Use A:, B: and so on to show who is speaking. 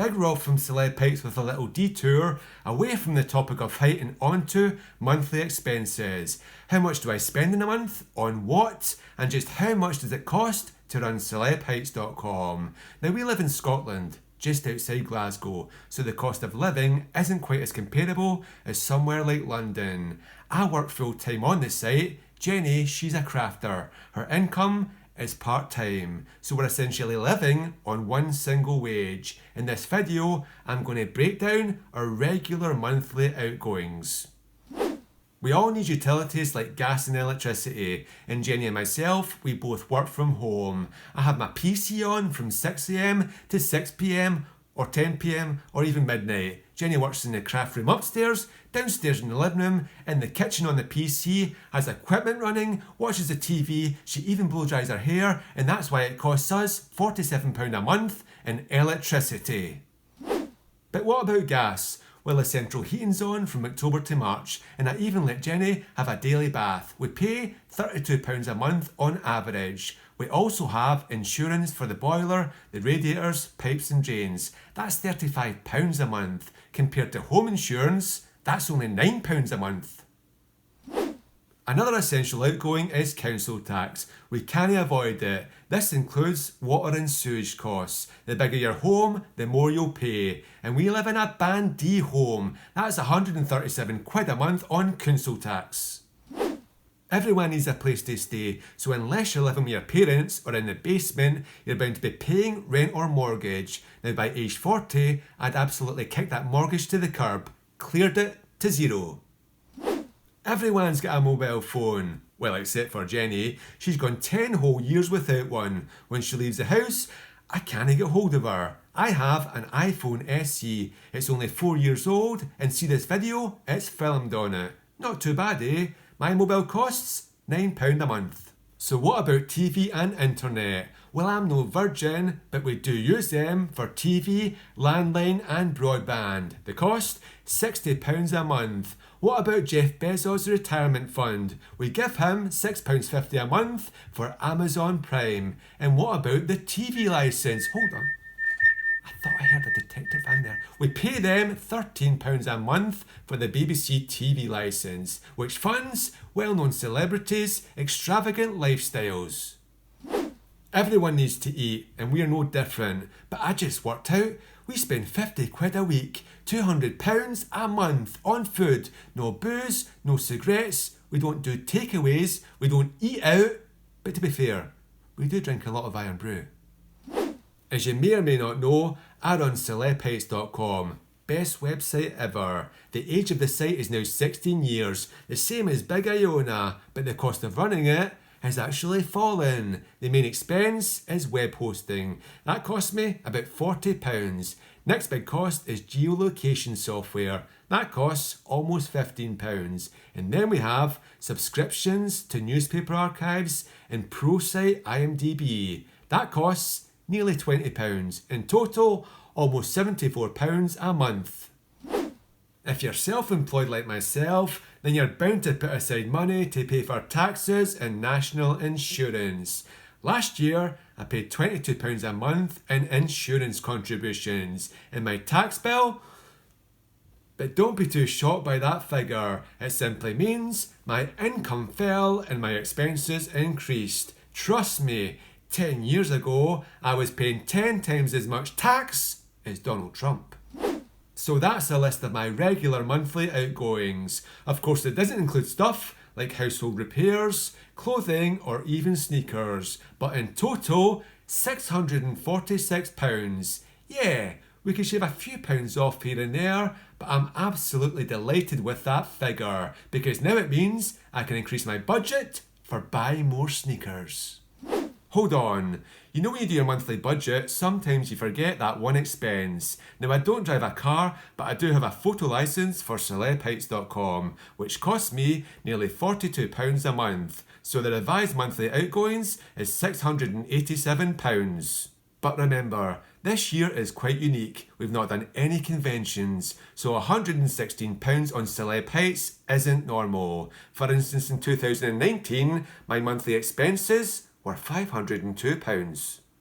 A: Big Rob from Celeb Pipes with a little detour away from the topic of height and onto monthly expenses. How much do I spend in a month? On what? And just how much does it cost to run celebpipes.com? Now we live in Scotland, just outside Glasgow, so the cost of living isn't quite as comparable as somewhere like London. I work full time on the site. Jenny, she's a crafter. Her income is part-time, so we're essentially living on one single wage. In this video, I'm going to break down our regular monthly outgoings. We all need utilities like gas and electricity, and Jenny and myself, we both work from home. I have my PC on from 6am to 6pm or 10pm or even midnight. Jenny works in the craft room upstairs, downstairs in the living room, in the kitchen on the PC, has equipment running, watches the TV, she even blow dries her hair, and that's why it costs us £47 a month in electricity. But what about gas? Well, the central heating's on from October to March, and I even let Jenny have a daily bath. We pay £32 a month on average. We also have insurance for the boiler, the radiators, pipes and drains. That's £35 a month. Compared to home insurance, that's only £9 a month. Another essential outgoing is council tax. We can't avoid it. This includes water and sewage costs. The bigger your home, the more you'll pay. And we live in a Band D home. That's £137 a month on council tax. Everyone needs a place to stay, so unless you're living with your parents or in the basement, you're bound to be paying rent or mortgage. Now by age 40, I'd absolutely kick that mortgage to the curb. Cleared it to zero. Everyone's got a mobile phone. Well, except for Jenny. She's gone 10 whole years without one. When she leaves the house, I can't get hold of her. I have an iPhone SE. It's only 4 years old, and see this video? It's filmed on it. Not too bad, eh? My mobile costs £9 a month. So what about TV and internet? Well, I'm no virgin, but we do use them for TV, landline and broadband. The cost? £60 a month. What about Jeff Bezos' retirement fund? We give him £6.50 a month for Amazon Prime. And what about the TV licence? Hold on. I thought I heard a detective in there. We pay them £13 a month for the BBC TV licence, which funds well-known celebrities' extravagant lifestyles. Everyone needs to eat, and we're no different. But I just worked out, we spend £50 a week, £200 a month on food. No booze, no cigarettes, we don't do takeaways, we don't eat out. But to be fair, we do drink a lot of Iron Brew. As you may or may not know, I run celebpipes.com. Best website ever. The age of the site is now 16 years, the same as Big Iona, but the cost of running it has actually fallen. The main expense is web hosting. That cost me about £40. Next big cost is geolocation software. That costs almost £15. And then we have subscriptions to newspaper archives and ProSite IMDb. That costs nearly £20. In total, almost £74 a month. If you're self-employed like myself, then you're bound to put aside money to pay for taxes and national insurance. Last year, I paid £22 a month in insurance contributions. In my tax bill, but don't be too shocked by that figure. It simply means my income fell and my expenses increased. Trust me, 10 years ago, I was paying 10 times as much tax as Donald Trump. So that's a list of my regular monthly outgoings. Of course, it doesn't include stuff like household repairs, clothing, or even sneakers. But in total, £646. Yeah, we could shave a few pounds off here and there, but I'm absolutely delighted with that figure, because now it means I can increase my budget for buying more sneakers. Hold on, you know when you do your monthly budget, sometimes you forget that one expense. Now I don't drive a car, but I do have a photo licence for celebpipes.com, which costs me nearly £42 a month. So the revised monthly outgoings is £687. But remember, this year is quite unique. We've not done any conventions, so £116 on Celeb Pipes isn't normal. For instance, in 2019, my monthly expenses were £502.